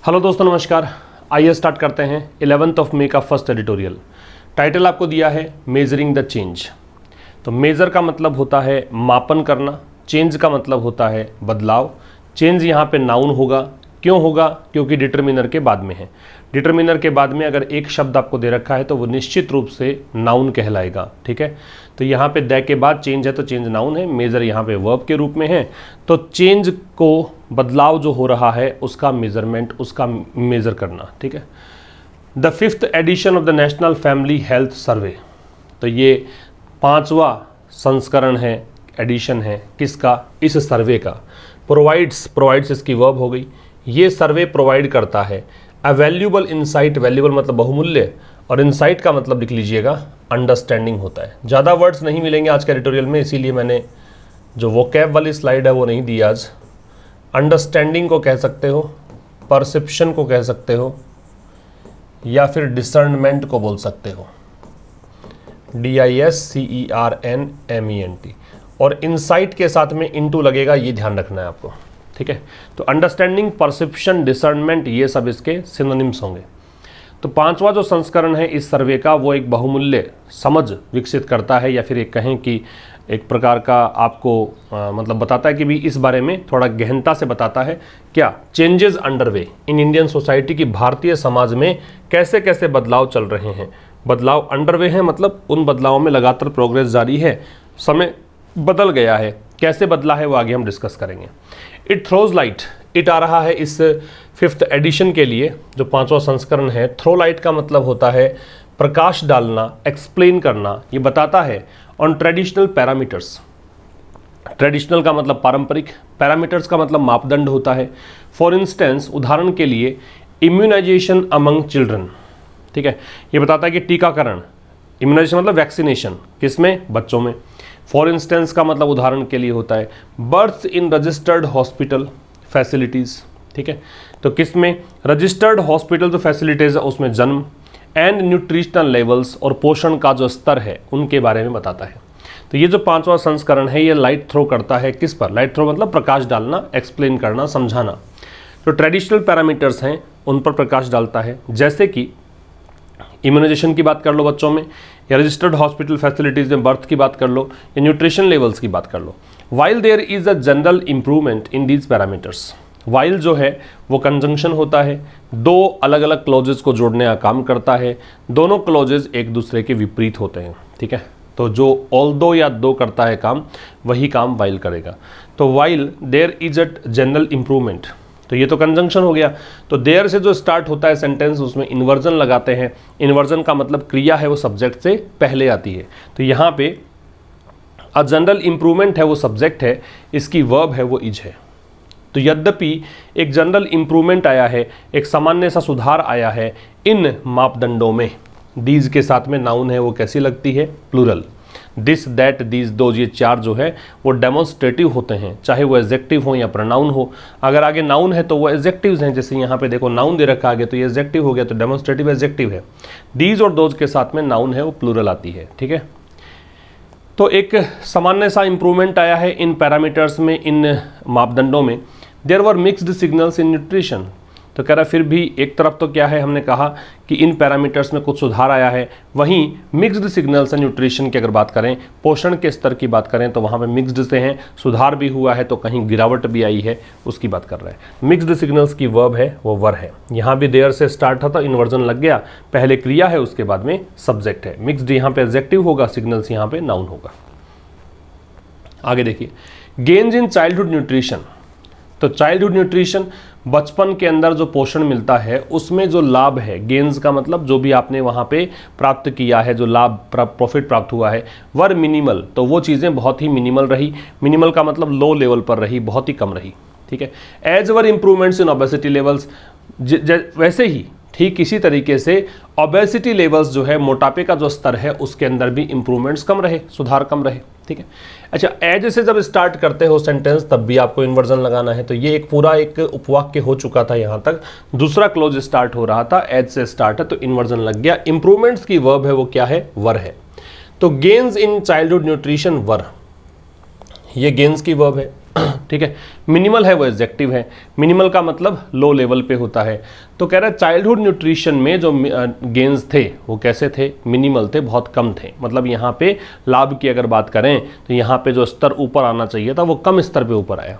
Hello दोस्तों, नमस्कार। आइए स्टार्ट करते हैं 11th ऑफ मई का फर्स्ट एडिटोरियल। टाइटल आपको दिया है मेजरिंग द चेंज। तो मेज़र का मतलब होता है मापन करना, चेंज का मतलब होता है बदलाव। चेंज यहाँ पे नाउन होगा। क्यों होगा? क्योंकि डिटरमिनर के बाद में है। डिटरमिनर के बाद में अगर एक शब्द आपको दे रखा है तो वो निश्चित रूप से नाउन कहलाएगा। ठीक है, तो यहाँ पे द के बाद चेंज है तो चेंज नाउन है, मेज़र यहाँ पे वर्ब के रूप में है। तो चेंज को, बदलाव जो हो रहा है उसका मेजरमेंट, उसका मेज़र करना। ठीक है, the 5th edition of the national family health survey. तो ये 5वां संस्करण है, एडिशन है किसका? इस सर्वे का। प्रोवाइड्स इसकी वर्ब हो गई। ये सर्वे प्रोवाइड करता है अ वैल्यूबल इंसाइट। वैल्यूबल मतलब बहुमूल्य, और इंसाइट का मतलब लिख लीजिएगा अंडरस्टैंडिंग होता है। ज़्यादा वर्ड्स नहीं मिलेंगे आज के एडिटोरियल में, इसीलिए मैंने जो वोकैब वाली स्लाइड है वो नहीं दी आज। अंडरस्टैंडिंग को कह सकते हो, परसेप्शन को कह सकते हो, या फिर डिसर्नमेंट को बोल सकते हो, DISCERNMENT। और इंसाइट के साथ में इनटू लगेगा, ये ध्यान रखना है आपको। ठीक है, तो अंडरस्टैंडिंग, परसेप्शन, डिसर्नमेंट, ये सब इसके सिनोनिम्स होंगे। तो 5वां जो संस्करण है इस सर्वे का, वो एक बहुमूल्य समझ विकसित करता है, या फिर एक कहें कि एक प्रकार का आपको मतलब बताता है कि भी इस बारे में थोड़ा गहनता से बताता है क्या changes underway in Indian society की, भारतीय समाज में कैसे कैसे बदलाव चल रहे हैं। बदलाव अंडरवे हैं मतलब उन बदलावों में लगातार प्रोग्रेस जारी है, समय बदल गया है, कैसे बदला है वो आगे हम डिस्कस करेंगे। इट थ्रोज लाइट, इट आ रहा है इस 5th एडिशन के लिए जो 5वां संस्करण है। थ्रो लाइट का मतलब होता है प्रकाश डालना, एक्सप्लेन करना। ये बताता है ऑन ट्रेडिशनल पैरामीटर्स। ट्रेडिशनल का मतलब पारंपरिक, पैरामीटर्स का मतलब मापदंड होता है। फॉर इंस्टेंस, उदाहरण के लिए, इम्यूनाइजेशन अमंग चिल्ड्रन। ठीक है, ये बताता है कि टीकाकरण, इम्यूनाइजेशन मतलब वैक्सीनेशन, किसमें? बच्चों में। फॉर इंस्टेंस का मतलब उदाहरण के लिए होता है birth in registered hospital facilities. ठीक है, तो किसमें? रजिस्टर्ड हॉस्पिटल जो फैसिलिटीज़ है उसमें जन्म। एंड न्यूट्रिशनल लेवल्स, और पोषण का जो स्तर है उनके बारे में बताता है। तो ये जो 5वां संस्करण है ये लाइट थ्रो करता है किस पर? लाइट थ्रो मतलब प्रकाश डालना, एक्सप्लेन करना, समझाना। तो ट्रेडिशनल पैरामीटर्स हैं उन पर प्रकाश डालता है, जैसे कि इम्यूनाइजेशन की बात कर लो बच्चों में, या रजिस्टर्ड हॉस्पिटल फैसिलिटीज़ में बर्थ की बात कर लो, या न्यूट्रिशन लेवल्स की बात कर लो। While there is a general improvement in these parameters. While जो है वो कंजंक्शन होता है, दो अलग अलग क्लॉजेज को जोड़ने का काम करता है। दोनों क्लॉजेज एक दूसरे के विपरीत होते हैं। ठीक है, तो जो ऑल्दो या दो करता है काम, वही काम वाइल करेगा। तो while there is a general improvement, तो ये तो कंजंक्शन हो गया। तो देयर से जो स्टार्ट होता है सेंटेंस, उसमें इन्वर्जन लगाते हैं। इन्वर्जन का मतलब क्रिया है वो सब्जेक्ट से पहले आती है। तो यहाँ पे अ जनरल इम्प्रूवमेंट है वो सब्जेक्ट है, इसकी वर्ब है वो इज है। तो यद्यपि एक जनरल इम्प्रूवमेंट आया है, एक सामान्य सा सुधार आया है इन मापदंडों में। दीज के साथ में नाउन है वो कैसी लगती है? Plural. This, that, these, those, ये चार जो है वो डेमोन्स्ट्रेटिव होते हैं, चाहे वो एडजेक्टिव हो या प्रोनाउन हो। अगर आगे नाउन है तो वो एडजेक्टिव्स हैं, जैसे यहाँ पे देखो नाउन दे रखा आगे, तो ये एडजेक्टिव हो गया, तो डेमोन्स्ट्रेटिव एडजेक्टिव है। दीज और दोज के साथ में नाउन है वो प्लूरल आती है। ठीक है, तो एक सामान्य सा इंप्रूवमेंट आया है इन पैरामीटर्स में, इन मापदंडों में। There were mixed signals in nutrition. तो कह रहा फिर भी एक तरफ तो क्या है, हमने कहा कि इन पैरामीटर्स में कुछ सुधार आया है, वहीं मिक्स्ड सिग्नल्स एंड न्यूट्रिशन की अगर बात करें, पोषण के स्तर की बात करें, तो वहाँ पे मिक्स्ड से हैं, सुधार भी हुआ है तो कहीं गिरावट भी आई है, उसकी बात कर रहे हैं। मिक्स्ड सिग्नल्स की वर्ब है वो वर है। यहाँ भी देयर से स्टार्ट था तो इन्वर्जन लग गया, पहले क्रिया है उसके बाद में सब्जेक्ट है। मिक्स्ड यहाँ पे एडजेक्टिव होगा, सिग्नल्स यहाँ पे नाउन होगा। आगे देखिए, गेन्स इन चाइल्डहुड न्यूट्रिशन। तो चाइल्डहुड न्यूट्रिशन, बचपन के अंदर जो पोषण मिलता है उसमें जो लाभ है, गेन्स का मतलब जो भी आपने वहाँ पे प्राप्त किया है, जो लाभ प्रॉफिट प्राप्त हुआ है, वर मिनिमल, तो वो चीज़ें बहुत ही मिनिमल रही। मिनिमल का मतलब लो लेवल पर रही, बहुत ही कम रही। ठीक है, एज वर इम्प्रूवमेंट्स इन ओबेसिटी लेवल्स, वैसे ही ठीक इसी तरीके से ओबेसिटी लेवल्स जो है, मोटापे का जो स्तर है उसके अंदर भी इंप्रूवमेंट्स कम रहे, सुधार कम रहे। ठीक है, अच्छा, एज से जब स्टार्ट करते हो सेंटेंस तब भी आपको इन्वर्जन लगाना है। तो ये एक पूरा एक उपवाक्य हो चुका था, यहाँ तक दूसरा क्लोज स्टार्ट हो रहा था, एज से स्टार्ट है तो इन्वर्जन लग गया। इंप्रूवमेंट्स की वर्ब है वो क्या है? वर है। तो गेन्स इन चाइल्डहुड न्यूट्रिशन वर, ये गेन्स की वर्ब है। ठीक है। मिनिमल है वो एडजेक्टिव है, मिनिमल का मतलब लो लेवल पे होता है। तो कह रहा है चाइल्डहुड न्यूट्रिशन में जो गेन्स थे वो कैसे थे, मिनिमल थे, बहुत कम थे। मतलब यहाँ पे लाभ की अगर बात करें तो यहाँ पे जो स्तर ऊपर आना चाहिए था वो कम स्तर पे ऊपर आया।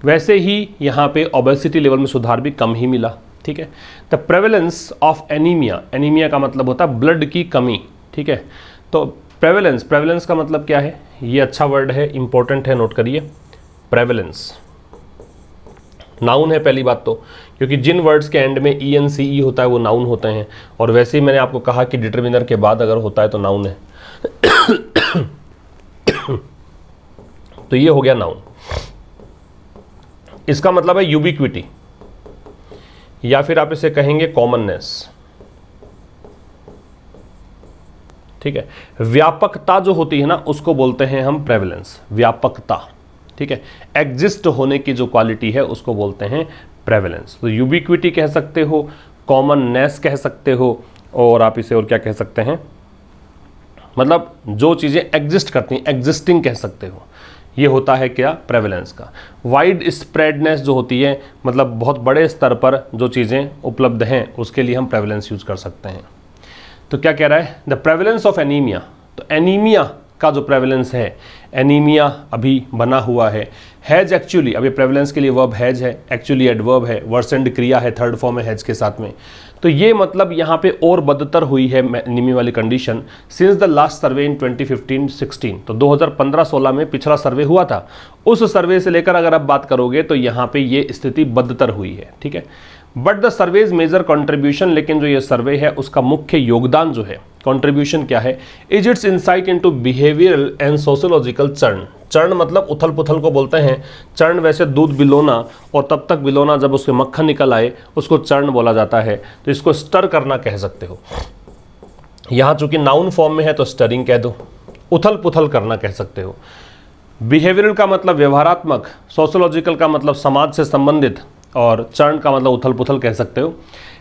वैसे ही यहाँ पे ओबेसिटी लेवल में सुधार भी कम ही मिला। ठीक है। The prevalence of anaemia, anaemia का मतलब होता है ब्लड की कमी। ठीक है। तो प्रेवलेंस का मतलब क्या है, ये अच्छा वर्ड है, इंपॉर्टेंट है, नोट करिए। प्रेवलेंस नाउन है पहली बात तो, क्योंकि जिन वर्ड्स के एंड में ENCE होता है वो नाउन होते हैं, और वैसे ही मैंने आपको कहा कि डिटरमिनर के बाद अगर होता है तो नाउन है। तो ये हो गया नाउन। इसका मतलब है यूबिक्विटी, या फिर आप इसे कहेंगे कॉमननेस। ठीक है। व्यापकता जो होती है ना उसको बोलते हैं हम प्रेवलेंस, व्यापकता। ठीक है। एग्जिस्ट होने की जो क्वालिटी है उसको बोलते हैं प्रेवलेंस। तो यूबिक्विटी कह सकते हो, कॉमननेस कह सकते हो, और आप इसे और क्या कह सकते हैं, मतलब जो चीज़ें एग्जिस्ट करती हैं, एग्जिस्टिंग कह सकते हो। ये होता है क्या, प्रेवलेंस का। वाइड स्प्रेडनेस जो होती है, मतलब बहुत बड़े स्तर पर जो चीज़ें उपलब्ध हैं उसके लिए हम प्रेवलेंस यूज कर सकते हैं। तो क्या कह रहा है, द प्रेवलेंस ऑफ एनीमिया। तो एनीमिया का जो प्रेवलेंस है, एनीमिया अभी बना हुआ है। हैज एक्चुअली, अभी प्रेवलेंस के लिए वर्ब हैज है, एक्चुअली एडवर्ब है, वर्सेंड क्रिया है, थर्ड फॉर्म है हैज के साथ में। तो ये मतलब यहाँ पे और बदतर हुई है एनीमिया वाली कंडीशन सिंस द लास्ट सर्वे इन 2015-16। तो 2015-16 में पिछला सर्वे हुआ था, उस सर्वे से लेकर अगर आप बात करोगे तो यहाँ पे ये स्थिति बदतर हुई है। ठीक है। But the surveys major contribution, लेकिन जो ये सर्वे है उसका मुख्य योगदान जो है, कंट्रीब्यूशन क्या है, is it's insight into behavioural and sociological churn. Churn मतलब उथल पुथल को बोलते हैं। चर्न वैसे दूध बिलोना, और तब तक बिलोना जब उसके मक्खन निकल आए उसको चर्न बोला जाता है। तो इसको स्टर करना कह सकते हो। यहाँ चूंकि नाउन फॉर्म में है तो स्टरिंग कह दो, उथल पुथल करना कह सकते हो। बिहेवियरल का मतलब व्यवहारात्मक, सोशियोलॉजिकल का मतलब समाज से संबंधित, और चर्न का मतलब उथल पुथल कह सकते हो।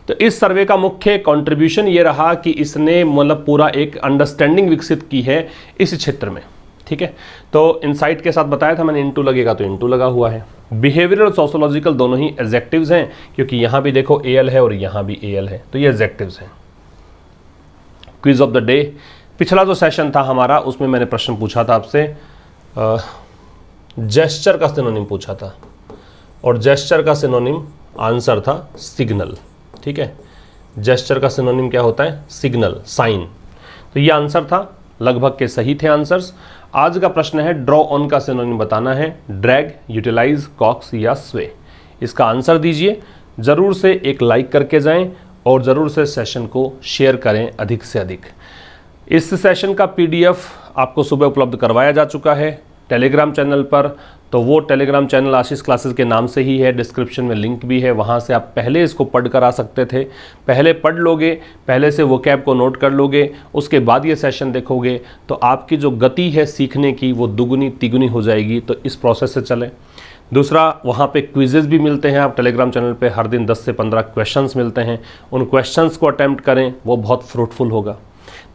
तो इस सर्वे का मुख्य कंट्रीब्यूशन ये रहा कि इसने मतलब पूरा एक अंडरस्टैंडिंग विकसित की है इस क्षेत्र में। ठीक है। तो इनसाइट के साथ बताया था मैंने, इनटू लगेगा तो इनटू लगा हुआ है। बिहेवियरल और सोशियोलॉजिकल दोनों ही एडजेक्टिव्स हैं, क्योंकि यहाँ भी देखो AL है और यहाँ भी AL है, तो ये एडजेक्टिव्स हैं। क्विज ऑफ द डे, पिछला जो सेशन था हमारा उसमें मैंने प्रश्न पूछा था आपसे, जेस्चर का सिनोनिम पूछा था, और जेस्चर का सिनोनिम आंसर था सिग्नल। ठीक है। जेस्चर का सिनोनिम क्या होता है, सिग्नल, साइन। तो ये आंसर था, लगभग के सही थे आंसर्स। आज का प्रश्न है ड्रॉ ऑन का सिनोनिम बताना है, ड्रैग, यूटिलाइज, कॉक्स या स्वे। इसका आंसर दीजिए, ज़रूर से एक लाइक करके जाएं और ज़रूर से सेशन को शेयर करें अधिक से अधिक। इस सेशन का PDF आपको सुबह उपलब्ध करवाया जा चुका है टेलीग्राम चैनल पर। तो वो टेलीग्राम चैनल आशीष क्लासेस के नाम से ही है, डिस्क्रिप्शन में लिंक भी है, वहाँ से आप पहले इसको पढ़ कर आ सकते थे। पहले पढ़ लोगे, पहले से वोकैब को नोट कर लोगे, उसके बाद ये सेशन देखोगे तो आपकी जो गति है सीखने की वो दुगुनी तिगुनी हो जाएगी। तो इस प्रोसेस से चलें। दूसरा, वहाँ पे क्विजेज़ भी मिलते हैं, आप टेलीग्राम चैनल पे हर दिन 10 से 15 क्वेश्चंस मिलते हैं, उन क्वेश्चंस को अटैम्प्ट करें, वो बहुत फ्रूटफुल होगा।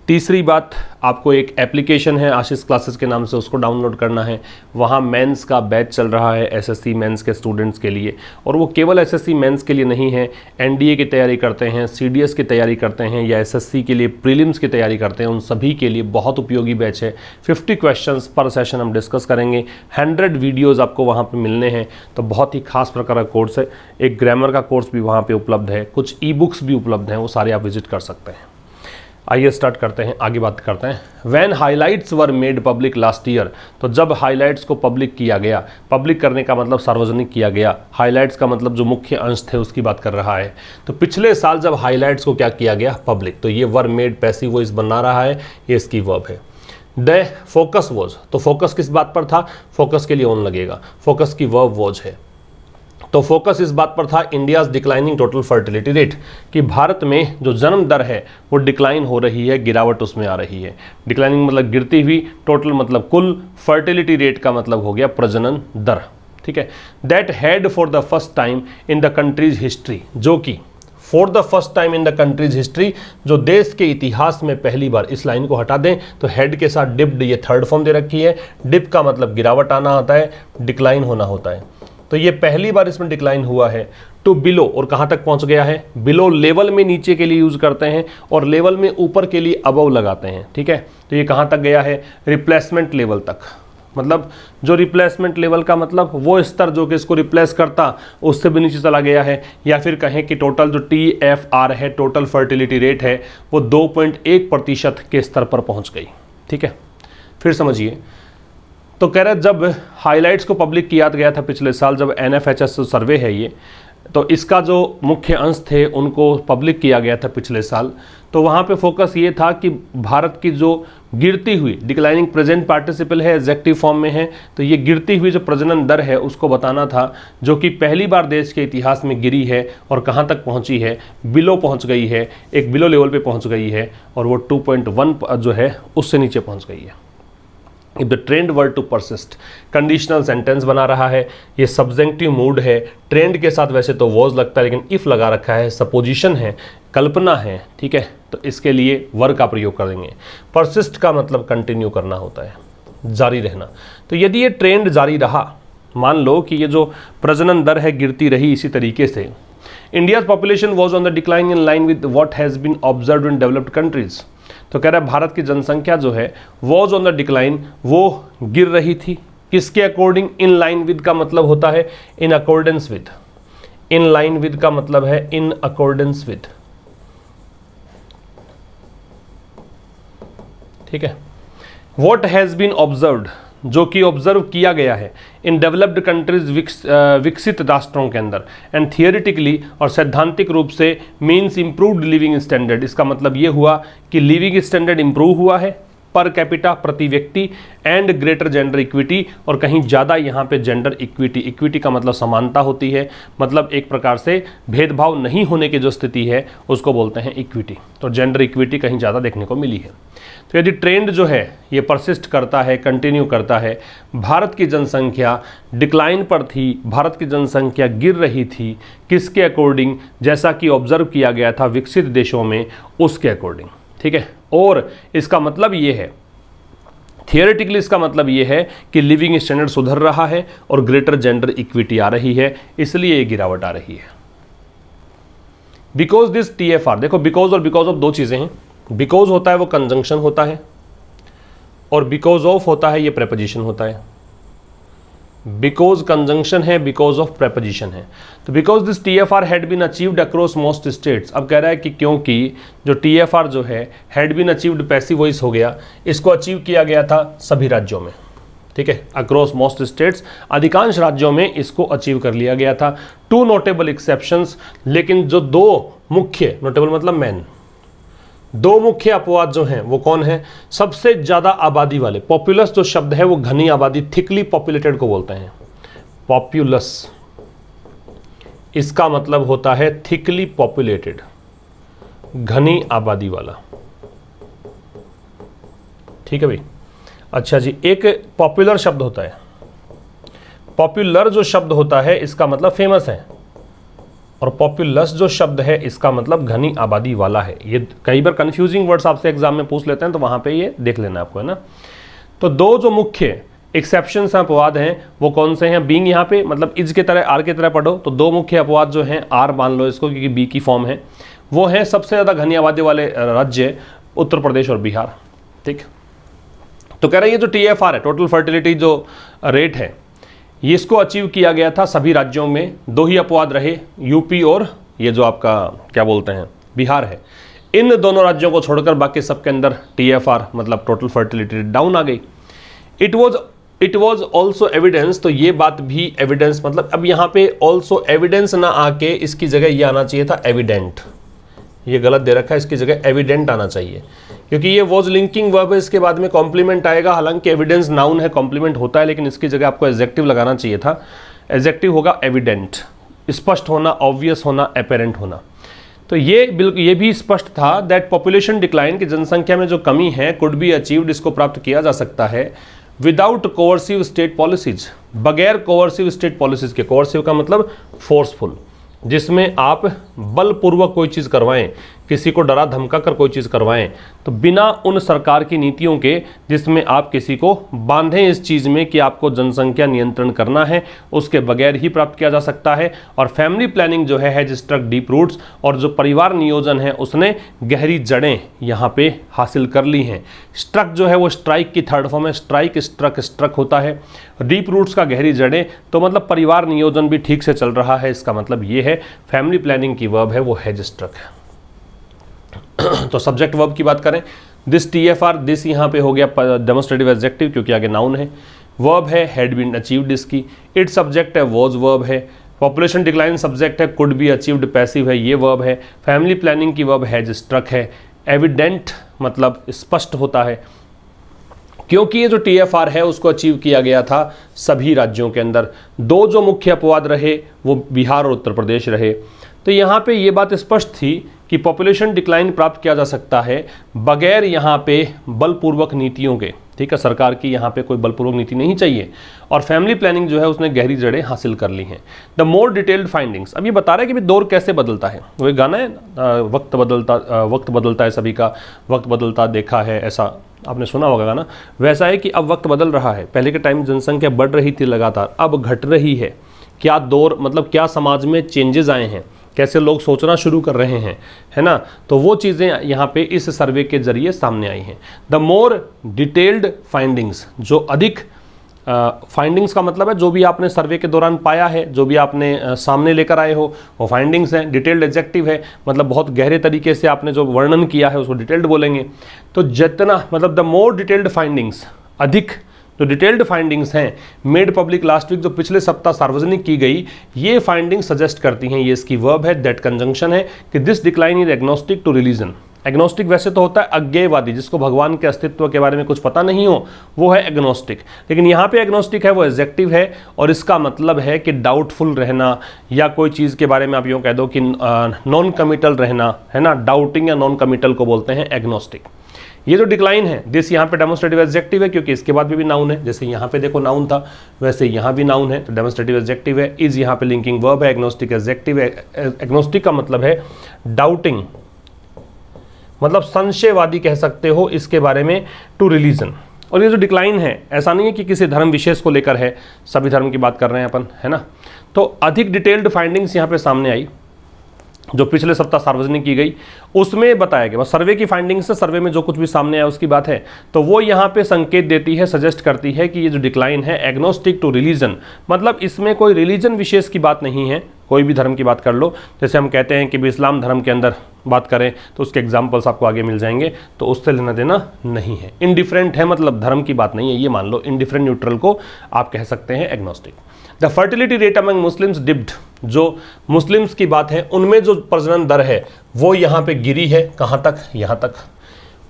तीसरी बात, आपको एक एप्लीकेशन है आशीष क्लासेस के नाम से, उसको डाउनलोड करना है। वहाँ मेंस का बैच चल रहा है SSC मेंस के स्टूडेंट्स के लिए, और वो केवल SSC मेंस के लिए नहीं है, NDA की तैयारी करते हैं, CDS की तैयारी करते हैं, या SSC के लिए प्रीलिम्स की तैयारी करते हैं, उन सभी के लिए बहुत उपयोगी बैच है। 50 क्वेश्चंस पर सेशन हम डिस्कस करेंगे, 100 वीडियोज़ आपको वहाँ पर मिलने हैं। तो बहुत ही खास प्रकार का कोर्स है। एक ग्रामर का कोर्स भी वहाँ पर उपलब्ध है, कुछ ई-बुक्स भी उपलब्ध हैं, वो सारे आप विजिट कर सकते हैं। आइए स्टार्ट करते हैं, आगे बात करते हैं। When highlights were made public last year, तो जब हाइलाइट्स को पब्लिक किया गया, पब्लिक करने का मतलब सार्वजनिक किया गया, हाइलाइट्स का मतलब जो मुख्य अंश थे उसकी बात कर रहा है। तो पिछले साल जब हाइलाइट्स को क्या किया गया, पब्लिक, तो ये वर मेड पैसिव वॉइस बना रहा है, ये इसकी वर्ब है। द फोकस वॉज, तो फोकस किस बात पर था, फोकस के लिए ऑन लगेगा, फोकस की वर्ब वॉज है। तो फोकस इस बात पर था, India's declining total fertility rate, कि भारत में जो जन्म दर है वो डिक्लाइन हो रही है, गिरावट उसमें आ रही है। डिक्लाइनिंग मतलब गिरती हुई, टोटल मतलब कुल, फर्टिलिटी रेट का मतलब हो गया प्रजनन दर। ठीक है। That had for the first time in the countries history, जो कि for the first time in the countries history, जो देश के इतिहास में पहली बार, इस लाइन को हटा दें तो हेड के साथ डिप्ड, ये थर्ड फॉर्म दे रखी है। डिप का मतलब गिरावट आना होता है, डिक्लाइन होना होता है, तो ये पहली बार इसमें डिक्लाइन हुआ है। टू बिलो, और कहाँ तक पहुँच गया है, बिलो लेवल में नीचे के लिए यूज़ करते हैं और लेवल में ऊपर के लिए अबव लगाते हैं, ठीक है। तो ये कहाँ तक गया है, रिप्लेसमेंट लेवल तक, मतलब जो रिप्लेसमेंट लेवल का मतलब वो स्तर जो कि इसको रिप्लेस करता उससे भी नीचे चला गया है, या फिर कहें कि टोटल जो TFR है, टोटल फर्टिलिटी रेट है, वो 2.1% के स्तर पर पहुंच गई, ठीक है। फिर समझिए, तो कह रहे जब हाइलाइट्स को पब्लिक किया गया था पिछले साल, जब NFHS सर्वे है ये, तो इसका जो मुख्य अंश थे उनको पब्लिक किया गया था पिछले साल, तो वहाँ पे फोकस ये था कि भारत की जो गिरती हुई, डिक्लाइनिंग प्रेजेंट पार्टिसिपल है, एग्जेक्टिव फॉर्म में है, तो ये गिरती हुई जो प्रजनन दर है उसको बताना था, जो कि पहली बार देश के इतिहास में गिरी है और कहाँ तक पहुँची है, बिलो पहुँच गई है, एक बिलो लेवल पे पहुँच गई है, और वो 2.1 जो है उससे नीचे पहुँच गई है। If the trend were to persist, conditional sentence बना रहा है, ये सब्जेक्टिव मूड है, ट्रेंड के साथ वैसे तो वॉज लगता है लेकिन इफ लगा रखा है, सपोजिशन है, कल्पना है, ठीक है, तो इसके लिए वर का प्रयोग करेंगे। परसिस्ट का मतलब कंटिन्यू करना होता है, जारी रहना। तो यदि ये ट्रेंड जारी रहा, मान लो कि ये जो प्रजनन दर है गिरती रही इसी तरीके से, India's population was on the decline in line with what has been observed in developed countries, तो कह रहा है भारत की जनसंख्या जो है वॉज ऑन द डिक्लाइन, वो गिर रही थी, किसके अकॉर्डिंग, इन लाइन विद का मतलब होता है in accordance with, in line with का मतलब है इन अकॉर्डेंस विद, ठीक है। व्हाट हैज़ बीन ऑब्जर्व्ड, जो कि ऑब्जर्व किया गया है, इन डेवलप्ड कंट्रीज, विकसित राष्ट्रों के अंदर, एंड थियोरिटिकली और सैद्धांतिक रूप से, मीन्स इम्प्रूव्ड लिविंग स्टैंडर्ड, इसका मतलब ये हुआ कि लिविंग स्टैंडर्ड इम्प्रूव हुआ है पर कैपिटा, प्रति व्यक्ति, एंड ग्रेटर जेंडर इक्विटी, और कहीं ज़्यादा यहाँ पे जेंडर इक्विटी, इक्विटी का मतलब समानता होती है, मतलब एक प्रकार से भेदभाव नहीं होने की जो स्थिति है उसको बोलते हैं इक्विटी, तो जेंडर इक्विटी कहीं ज़्यादा देखने को मिली है। तो यदि ट्रेंड जो है ये परसिस्ट करता है, कंटिन्यू करता है, भारत की जनसंख्या डिक्लाइन पर थी, भारत की जनसंख्या गिर रही थी, किसके अकॉर्डिंग, जैसा कि ऑब्जर्व किया गया था विकसित देशों में, उसके अकॉर्डिंग, ठीक है। और इसका मतलब ये है, थियोरेटिकली इसका मतलब ये है कि लिविंग स्टैंडर्ड सुधर रहा है और ग्रेटर जेंडर इक्विटी आ रही है, इसलिए ये गिरावट आ रही है। बिकॉज दिस TFR, देखो बिकॉज और बिकॉज ऑफ दो चीज़ें हैं, बिकॉज होता है वो कंजंक्शन होता है, और बिकॉज ऑफ होता है ये प्रेपोजिशन होता है। बिकॉज कंजंक्शन है, बिकॉज ऑफ प्रेपोजिशन है। तो because this TFR had been achieved across most states, अब कह रहा है कि क्योंकि जो TFR जो है had been achieved, passive voice हो गया, इसको अचीव किया गया था सभी राज्यों में, ठीक है, अक्रॉस मोस्ट स्टेट्स, अधिकांश राज्यों में इसको अचीव कर लिया गया था। टू नोटेबल एक्सेप्शंस, लेकिन जो दो मुख्य, नोटेबल मतलब मैन, दो मुख्य अपवाद जो हैं वो कौन है, सबसे ज़्यादा आबादी वाले, पॉपुलस जो शब्द है वो घनी आबादी, थिकली पॉपुलेटेड को बोलते हैं, पॉपुलस, इसका मतलब होता है थिकली पॉपुलेटेड, घनी आबादी वाला, ठीक है भाई। अच्छा जी, एक पॉपुलर शब्द होता है, पॉपुलर जो शब्द होता है इसका मतलब फेमस है, और पॉपुलस जो शब्द है इसका मतलब घनी आबादी वाला है। ये कई बार कंफ्यूजिंग वर्ड्स आपसे एग्जाम में पूछ लेते हैं, तो वहाँ पे ये देख लेना आपको, है ना। तो दो जो मुख्य एक्सेप्शंस हैं, अपवाद हैं, वो कौन से हैं, बीइंग यहाँ पे मतलब इज के तरह, आर के तरह पढ़ो, तो दो मुख्य अपवाद जो हैं, आर मान लो इसको क्योंकि बी की फॉर्म है, वो हैं सबसे ज़्यादा घनी आबादी वाले राज्य उत्तर प्रदेश और बिहार, ठीक। तो कह रहे हैं ये जो TFR है, टोटल फर्टिलिटी जो रेट है, ये इसको अचीव किया गया था सभी राज्यों में, दो ही अपवाद रहे, यूपी और ये जो आपका क्या बोलते हैं बिहार है, इन दोनों राज्यों को छोड़कर बाकी सबके अंदर TFR मतलब टोटल फर्टिलिटी डाउन आ गई। इट वॉज ऑल्सो एविडेंस, तो ये बात भी एविडेंस, मतलब अब यहाँ पे ऑल्सो एविडेंस ना आके इसकी जगह ये आना चाहिए था एविडेंट, ये गलत दे रखा है, इसकी जगह एविडेंट आना चाहिए, क्योंकि ये वॉज लिंकिंग वर्ब है, इसके बाद में कॉम्प्लीमेंट आएगा, हालांकि एविडेंस नाउन है, कॉम्प्लीमेंट होता है, लेकिन इसकी जगह आपको एडजेक्टिव लगाना चाहिए था, एडजेक्टिव होगा एविडेंट, स्पष्ट होना, ऑब्वियस होना, अपेरेंट होना। तो ये बिल्कुल ये भी स्पष्ट था दैट पॉपुलेशन डिक्लाइन की जनसंख्या में जो कमी है कुड बी अचीव्ड, इसको प्राप्त किया जा सकता है विदाउट कोवर्सिव स्टेट पॉलिसीज, बगैर कोवर्सिव स्टेट पॉलिसीज के, कोवर्सिव का मतलब फोर्सफुल, जिसमें आप बलपूर्वक कोई चीज़ करवाएं, किसी को डरा धमका कर कोई चीज़ करवाएं, तो बिना उन सरकार की नीतियों के जिसमें आप किसी को बांधें इस चीज़ में कि आपको जनसंख्या नियंत्रण करना है, उसके बगैर ही प्राप्त किया जा सकता है। और फैमिली प्लानिंग जो है हैज स्ट्रक डीप रूट्स, और जो परिवार नियोजन है उसने गहरी जड़ें यहाँ पे हासिल कर ली हैं। स्ट्रक जो है वो स्ट्राइक की थर्ड फॉर्म है, स्ट्राइक स्ट्रक स्ट्रक होता है, डीप रूट्स का गहरी जड़ें, तो मतलब परिवार नियोजन भी ठीक से चल रहा है, इसका मतलब ये है फैमिली प्लानिंग की वर्ब है वो हैज स्ट्रक है। तो सब्जेक्ट वर्ब की बात करें, दिस TFR, दिस यहाँ पे हो गया डेमोस्ट्रेटिव एडजेक्टिव क्योंकि आगे नाउन है। वर्ब है हैड बीन अचीव्ड इसकी, इट सब्जेक्ट है वॉज वर्ब है, पॉपुलेशन डिक्लाइन सब्जेक्ट है कुड बी अचीव्ड पैसिव है ये वर्ब है, फैमिली प्लानिंग की वर्ब हैज स्ट्रक है, एविडेंट मतलब स्पष्ट होता है क्योंकि ये जो TFR है उसको अचीव किया गया था सभी राज्यों के अंदर। दो जो मुख्य अपवाद रहे वो बिहार और उत्तर प्रदेश रहे। तो यहाँ पे ये बात स्पष्ट थी कि पॉपुलेशन डिक्लाइन प्राप्त किया जा सकता है बगैर यहाँ पे बलपूर्वक नीतियों के, ठीक है, सरकार की यहाँ पे कोई बलपूर्वक नीति नहीं चाहिए। और फैमिली प्लानिंग जो है उसने गहरी जड़ें हासिल कर ली हैं। द मोर डिटेल्ड फाइंडिंग्स, अब ये बता रहा है कि भाई दौर कैसे बदलता है, वो एक गाना है वक्त बदलता है सभी का, वक्त बदलता देखा है, ऐसा आपने सुना होगा गाना। वैसा है कि अब वक्त बदल रहा है, पहले के टाइम जनसंख्या बढ़ रही थी लगातार, अब घट रही है। क्या दौर मतलब क्या समाज में चेंजेस आए हैं, कैसे लोग सोचना शुरू कर रहे हैं, है ना, तो वो चीज़ें यहाँ पे इस सर्वे के जरिए सामने आई हैं। द मोर डिटेल्ड फाइंडिंग्स, जो अधिक फाइंडिंग्स का मतलब है जो भी आपने सर्वे के दौरान पाया है, जो भी आपने सामने लेकर आए हो वो फाइंडिंग्स हैं। डिटेल्ड एडजेक्टिव है मतलब बहुत गहरे तरीके से आपने जो वर्णन किया है उसको डिटेल्ड बोलेंगे। तो जितना मतलब द मोर डिटेल्ड फाइंडिंग्स, अधिक जो डिटेल्ड फाइंडिंग्स हैं मेड पब्लिक लास्ट वीक, जो पिछले सप्ताह सार्वजनिक की गई, ये फाइंडिंग्स सजेस्ट करती हैं, ये इसकी वर्ब है, दैट कंजंक्शन है कि this decline is agnostic to religion. Agnostic वैसे तो होता है अज्ञेयवादी, जिसको भगवान के अस्तित्व के बारे में कुछ पता नहीं हो, वो है एग्नोस्टिक। लेकिन यहाँ पे एग्नोस्टिक है वो एडजेक्टिव है और इसका मतलब है कि डाउटफुल रहना, या कोई चीज़ के बारे में आप यूँ कह दो कि नॉन कमिटल रहना, है ना, डाउटिंग या नॉन कमिटल को बोलते हैं एग्नोस्टिक। ये जो डिक्लाइन है, दिस यहाँ पे डेमोस्ट्रेटिव एडजेक्टिव है क्योंकि इसके बाद भी नाउन है, जैसे यहाँ पे देखो नाउन था वैसे यहाँ भी नाउन है, तो डेमोस्ट्रेटिव एडजेक्टिव है। इज यहाँ पे लिंकिंग वर्ब है, एग्नोस्टिक एडजेक्टिव है। एग्नोस्टिक का मतलब है डाउटिंग, मतलब संशयवादी कह सकते हो इसके बारे में, टू रिलीजन। और ये जो डिक्लाइन है ऐसा नहीं है कि किसी धर्म विशेष को लेकर है, सभी धर्म की बात कर रहे हैं अपन, है ना। तो अधिक डिटेल्ड फाइंडिंग्स यहाँ पे सामने आई जो पिछले सप्ताह सार्वजनिक की गई, उसमें बताया गया, सर्वे की फाइंडिंग्स से, सर्वे में जो कुछ भी सामने आया उसकी बात है, तो वो यहाँ पे संकेत देती है, सजेस्ट करती है कि ये जो डिक्लाइन है एग्नोस्टिक टू रिलीजन, मतलब इसमें कोई रिलीजन विशेष की बात नहीं है, कोई भी धर्म की बात कर लो। जैसे हम कहते हैं कि भी इस्लाम धर्म के अंदर बात करें तो उसके एग्जाम्पल्स आपको आगे मिल जाएंगे, तो उससे लेना देना नहीं है। इनडिफरेंट है मतलब धर्म की बात नहीं है, ये मान लो, इनडिफरेंट न्यूट्रल को आप कह सकते हैं agnostic. The fertility rate among Muslims dipped, जो मुस्लिम्स की बात है उनमें जो प्रजनन दर है वो यहाँ पे गिरी है, कहाँ तक, यहाँ तक।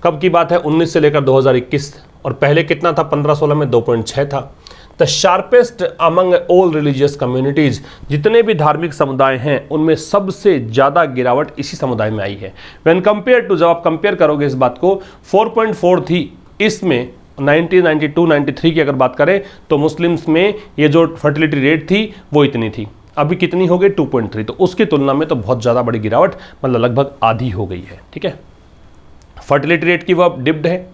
कब की बात है, 19 से लेकर 2021, और पहले कितना था, 15-16 में 2.6 था। The sharpest among all religious communities, जितने भी धार्मिक समुदाय हैं उनमें सबसे ज़्यादा गिरावट इसी समुदाय में आई है। व्हेन कंपेयर टू, जब आप कंपेयर करोगे इस बात को, 4.4 थी इसमें 1992-93 की अगर बात करें तो मुस्लिम्स में ये जो फर्टिलिटी रेट थी वो इतनी थी, अभी कितनी हो गई 2.3, तो उसकी तुलना में तो बहुत ज़्यादा बड़ी गिरावट, मतलब लगभग आधी हो गई है, ठीक है। फर्टिलिटी रेट की वर्ब डिप्ड है,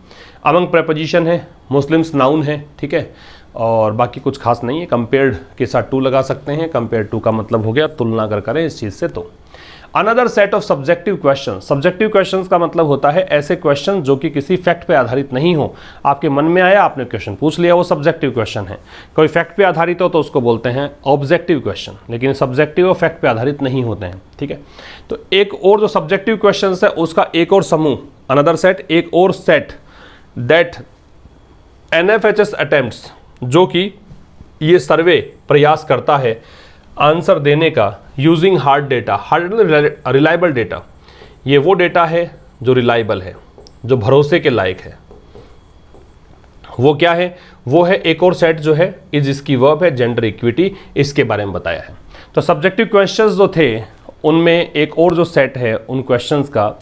अमंग प्रेपोजिशन है, मुस्लिम्स नाउन है, ठीक है, और बाकी कुछ खास नहीं है। कंपेयर्ड के साथ टू लगा सकते हैं, कंपेयर टू का मतलब हो गया तुलना अगर करें इस चीज़ से तो। Another set of subjective question, subjective question का मतलब होता है ऐसे क्वेश्चन जो कि किसी फैक्ट पे आधारित नहीं हो, आपके मन में आया आपने क्वेश्चन पूछ लिया, वो सब्जेक्टिव क्वेश्चन है। कोई फैक्ट पे आधारित हो तो उसको बोलते हैं ऑब्जेक्टिव क्वेश्चन, लेकिन सब्जेक्टिव और फैक्ट पे आधारित नहीं होते हैं, ठीक है। तो एक और जो सब्जेक्टिव क्वेश्चन है उसका एक और समूह, अनदर सेट, एक और सेट, दैट NFHS अटेम्प्ट्स, जो कि ये सर्वे प्रयास करता है आंसर देने का using hard data, hard reliable data, ये वो डेटा है जो रिलायबल है, जो भरोसे के लायक है। वो क्या है, वो है एक और सेट जो है, इज इसकी वर्ब है, जेंडर इक्विटी, इसके बारे में बताया है। तो सब्जेक्टिव क्वेश्चंस जो थे उनमें एक और जो सेट है उन क्वेश्चंस का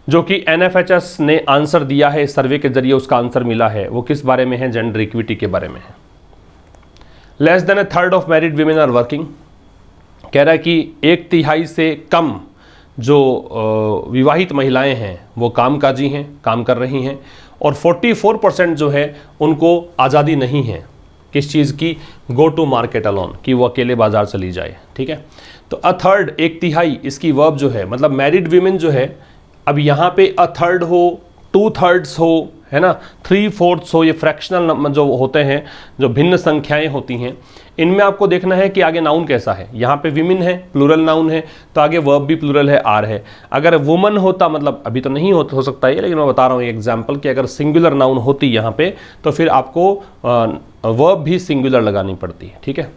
जो कि NFHS ने आंसर दिया है, सर्वे के जरिए उसका आंसर मिला है, वो किस बारे में है, जेंडर इक्विटी के बारे में है। Less than 1/3 of married women are working, कह रहा है कि 1/3 से कम जो विवाहित महिलाएं हैं वो कामकाजी हैं, काम कर रही हैं, और 44% जो है उनको आज़ादी नहीं है किस चीज़ की, गो टू मार्केट अलोन, कि वो अकेले बाजार चली जाए। ठीक है, तो अ थर्ड, 1/3 इसकी वर्ब जो है, मतलब मैरिड वीमेन जो है, अब यहाँ पे अ थर्ड हो, 2/3 हो, है ना, 3/4 हो, ये फ्रैक्शनल जो होते हैं, जो भिन्न संख्याएं होती हैं, इनमें आपको देखना है कि आगे नाउन कैसा है। यहाँ पे विमेन है, प्लूरल नाउन है, तो आगे वर्ब भी प्लूरल है, आर है। अगर वुमन होता, मतलब अभी तो नहीं हो सकता है, लेकिन मैं बता रहा हूँ एग्जाम्पल कि अगर सिंगुलर नाउन होती यहाँ पे, तो फिर आपको वर्ब भी सिंगुलर लगानी पड़ती है। ठीक है,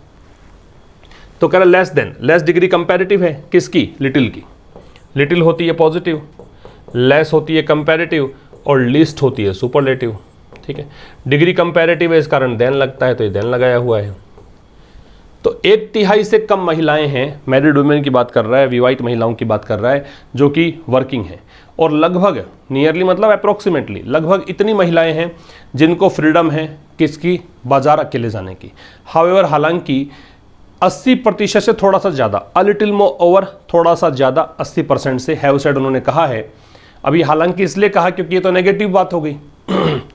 तो कह रहा less than, less degree comparative है किसकी, लिटिल की। लिटिल होती है पॉजिटिव, लेस होती है कंपैरेटिव, और लिस्ट होती है सुपरलेटिव। ठीक है, डिग्री कंपैरेटिव है, इस कारण देन लगता है, तो ये देन लगाया हुआ है। तो 1/3 से कम महिलाएं हैं, मैरिड वुमेन की बात कर रहा है, विवाहित महिलाओं की बात कर रहा है, जो कि वर्किंग है, और लगभग नियरली मतलब अप्रोक्सीमेटली लगभग इतनी महिलाएं हैं जिनको फ्रीडम है किसकी, बाजार अकेले जाने की। हाउएवर, हालांकि 80% से थोड़ा सा ज़्यादा, अ लिटिल मोर ओवर, थोड़ा सा ज़्यादा 80% से, हैव सेड उन्होंने कहा है। अभी हालांकि इसलिए कहा क्योंकि ये तो नेगेटिव बात हो गई।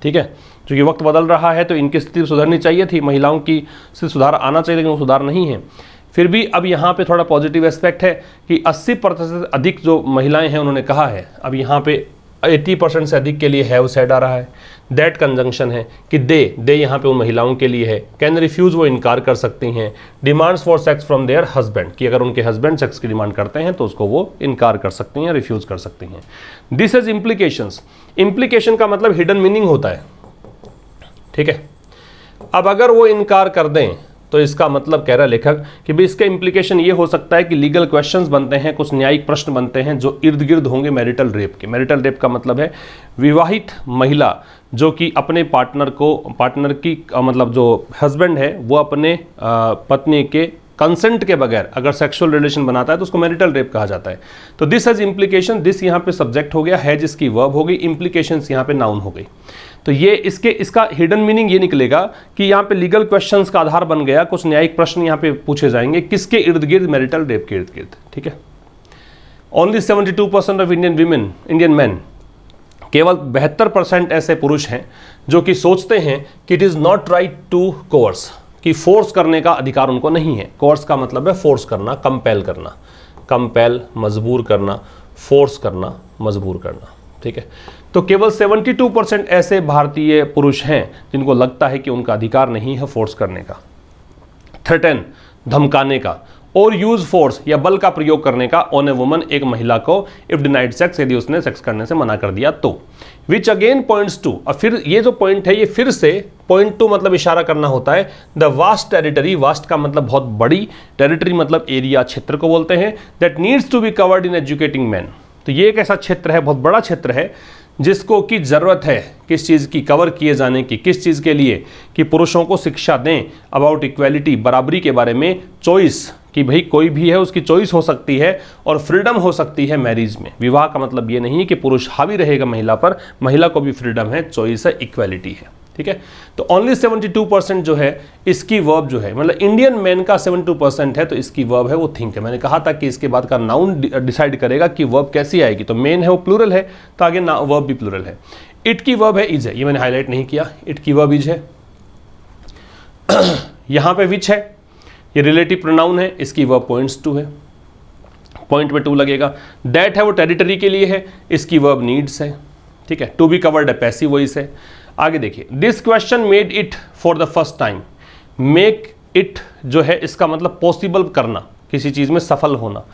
ठीक है, क्योंकि वक्त बदल रहा है तो इनकी स्थिति सुधरनी चाहिए थी, महिलाओं की स्थिति सुधार आना चाहिए, लेकिन वो सुधार नहीं है। फिर भी अब यहाँ पे थोड़ा पॉजिटिव एस्पेक्ट है कि 80% से अधिक जो महिलाएं हैं उन्होंने कहा है। अब यहाँ पे 80% से अधिक के लिए हैव सेड आ रहा है। दैट कंजंक्शन है कि दे यहाँ पे उन महिलाओं के लिए है। कैन रिफ्यूज़, वो इनकार कर सकती हैं। Demands for sex from there husband, कि अगर उनके हस्बैंड सेक्स की डिमांड करते हैं तो उसको वो इनकार कर सकती हैं, रिफ्यूज़ कर सकती हैं। दिस इज इम्प्लीकेशंस, इम्प्लीकेशन का मतलब हिडन मीनिंग होता है। ठीक है, अब अगर वो इनकार कर दें तो इसका मतलब कह रहा है लेखक कि भाई इसका इम्प्लीकेशन ये हो सकता है कि लीगल क्वेश्चंस बनते हैं, कुछ न्यायिक प्रश्न बनते हैं जो इर्द गिर्द होंगे मैरिटल रेप के। मैरिटल रेप का मतलब है विवाहित महिला जो कि अपने पार्टनर की मतलब जो हस्बैंड है वो अपने पत्नी के कंसेंट के बगैर अगर सेक्सुअल रिलेशन बनाता है तो उसको मैरिटल रेप कहा जाता है। तो दिस हैज इम्प्लीकेशन, दिस यहाँ पे सब्जेक्ट हो गया, है जिसकी वर्ब हो गई, इम्प्लीकेशंस यहाँ पे नाउन हो गई। तो ये इसका हिडन मीनिंग ये निकलेगा कि यहाँ पे लीगल क्वेश्चंस का आधार बन गया, कुछ न्यायिक प्रश्न यहाँ पे पूछे जाएंगे किसके इर्द गिर्द, मैरिटल रेप के इर्द गिर्द। ठीक है, ओनली 72% ऑफ इंडियन मैन, केवल 72% ऐसे पुरुष हैं जो कि सोचते हैं कि it is not right to coerce, कि फोर्स करने का अधिकार उनको नहीं है। कोर्स का मतलब है फोर्स करना, कंपेल करना, कंपेल मजबूर करना, फोर्स करना, मजबूर करना। ठीक है, तो केवल 72% ऐसे भारतीय पुरुष हैं जिनको लगता है कि उनका अधिकार नहीं है फोर्स करने का, थ्रेटन धमकाने का, और यूज फोर्स या बल का प्रयोग करने का ऑन ए वुमन, एक महिला को, इफ डिनाइड सेक्स, यदि उसने सेक्स करने से मना कर दिया तो। विच अगेन पॉइंट्स टू, और फिर ये जो पॉइंट है ये फिर से पॉइंट टू मतलब इशारा करना होता है द वास्ट टेरिटरी, वास्ट का मतलब बहुत बड़ी, टेरिटरी मतलब एरिया, क्षेत्र को बोलते हैं, that needs to be covered in educating man. तो ये एक ऐसा क्षेत्र है, बहुत बड़ा क्षेत्र है जिसको की ज़रूरत है किस चीज़ की, कवर किए जाने की, किस चीज़ के लिए, कि पुरुषों को शिक्षा दें अबाउट इक्वालिटी, बराबरी के बारे में, चॉइस, कि भाई कोई भी है उसकी चॉइस हो सकती है, और फ्रीडम हो सकती है मैरिज में। विवाह का मतलब ये नहीं कि पुरुष हावी रहेगा महिला पर, महिला को भी फ्रीडम है, चॉइस है, इक्वालिटी है। ठीक है, तो ओनली 72% जो है इसकी वर्ब जो है, मतलब इंडियन मैन का 72% है तो इसकी वर्ब है वो थिंक है। मैंने कहा था कि इसके बाद का नाउन डिसाइड करेगा कि वर्ब कैसी आएगी, तो मेन है वो प्लूरल है तो आगे वर्ब भी प्लूरल है। इट की वर्ब है इज है, ये मैंने हाईलाइट नहीं किया, इट की वर्ब इज है। यहाँ पे विच है, ये रिलेटिव प्रोनाउन है, इसकी वर्ब पॉइंट्स टू है, पॉइंट पे टू लगेगा। दैट है वो टेरिटरी के लिए है, इसकी वर्ब नीड्स है। ठीक है, टू बी कवर्ड है पैसिव वॉइस है। आगे देखिए, this question made it for the first time, make it जो है इसका मतलब पॉसिबल करना, किसी चीज़ में सफल होना।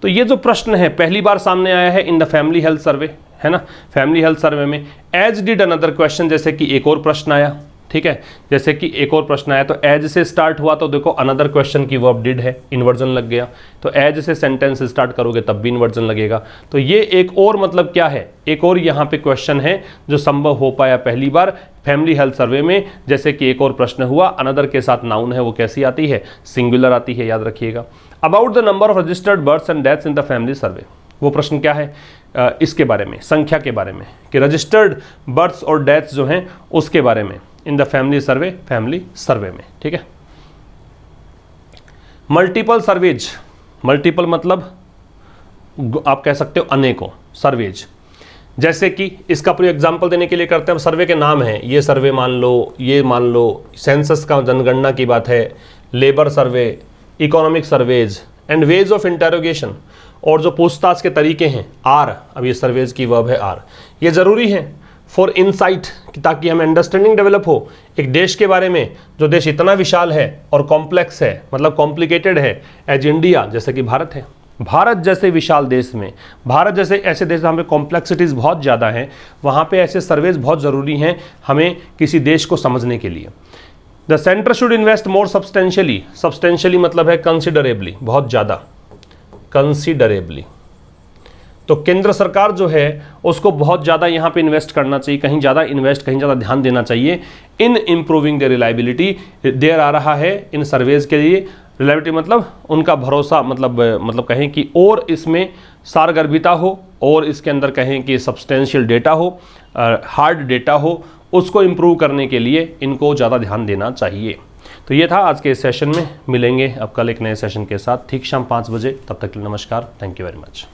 तो ये जो प्रश्न है पहली बार सामने आया है इन द फैमिली हेल्थ सर्वे, है ना, फैमिली हेल्थ सर्वे में। एज डिड अनदर क्वेश्चन, जैसे कि एक और प्रश्न आया। ठीक है, जैसे कि एक और प्रश्न आया तो एज से स्टार्ट हुआ तो देखो अनदर क्वेश्चन की वर्ब डिड है, इन्वर्जन लग गया। तो एज से सेंटेंस स्टार्ट करोगे तब भी इन्वर्जन लगेगा। तो ये एक और मतलब क्या है, एक और यहाँ पे क्वेश्चन है जो संभव हो पाया पहली बार फैमिली हेल्थ सर्वे में। जैसे कि एक और प्रश्न हुआ, अनदर के साथ नाउन है वो कैसी आती है, सिंगुलर आती है, याद रखिएगा। About the number of registered births and deaths in the family survey, वो प्रश्न क्या है, इसके बारे में, संख्या के बारे में, कि रजिस्टर्ड बर्थ्स और डेथ्स जो हैं उसके बारे में इन द फैमिली सर्वे में। ठीक है, मल्टीपल सर्वेज, मल्टीपल मतलब आप कह सकते हो अनेकों सर्वेज। जैसे कि इसका पूरी एग्जांपल देने के लिए करते हैं, अब सर्वे के नाम हैं, ये सर्वे मान लो, ये मान लो, सेंसस का जनगणना की बात है, labour survey, economic surveys and ways of interrogation, और जो पूछताछ के तरीके हैं आर, अब ये सर्वेज की वर्ब है आर, ये ज़रूरी है फॉर इनसाइट, ताकि हमें अंडरस्टैंडिंग डेवलप हो एक देश के बारे में, जो देश इतना विशाल है और कॉम्प्लेक्स है, मतलब कॉम्प्लिकेटेड है एज इंडिया, जैसे कि भारत है। भारत जैसे विशाल देश में, भारत जैसे ऐसे देश जहाँ पे कॉम्प्लेक्सिटीज़ बहुत ज़्यादा हैं, वहाँ पे ऐसे सर्वेज बहुत ज़रूरी हैं हमें किसी देश को समझने के लिए। The centre should invest more substantially, substantially मतलब है कंसिडरेबली, बहुत ज़्यादा, कंसिडरेबली। तो केंद्र सरकार जो है उसको बहुत ज़्यादा यहाँ पे इन्वेस्ट करना चाहिए, कहीं ज़्यादा इन्वेस्ट, कहीं ज़्यादा ध्यान देना चाहिए इन इम्प्रूविंग द रिलायबिलिटी। देर आ रहा है इन सर्वेज के लिए, रिलायबिलिटी मतलब उनका भरोसा, मतलब कहें कि और इसमें सारगर्भिता हो, और इसके अंदर कहें कि सब्सटेंशियल डेटा हो, हार्ड डेटा हो, उसको इम्प्रूव करने के लिए इनको ज़्यादा ध्यान देना चाहिए। तो ये था आज के इस सेशन में। मिलेंगे अब कल एक नए सेशन के साथ ठीक शाम 5 बजे। तब तक के लिए नमस्कार, थैंक यू वेरी मच।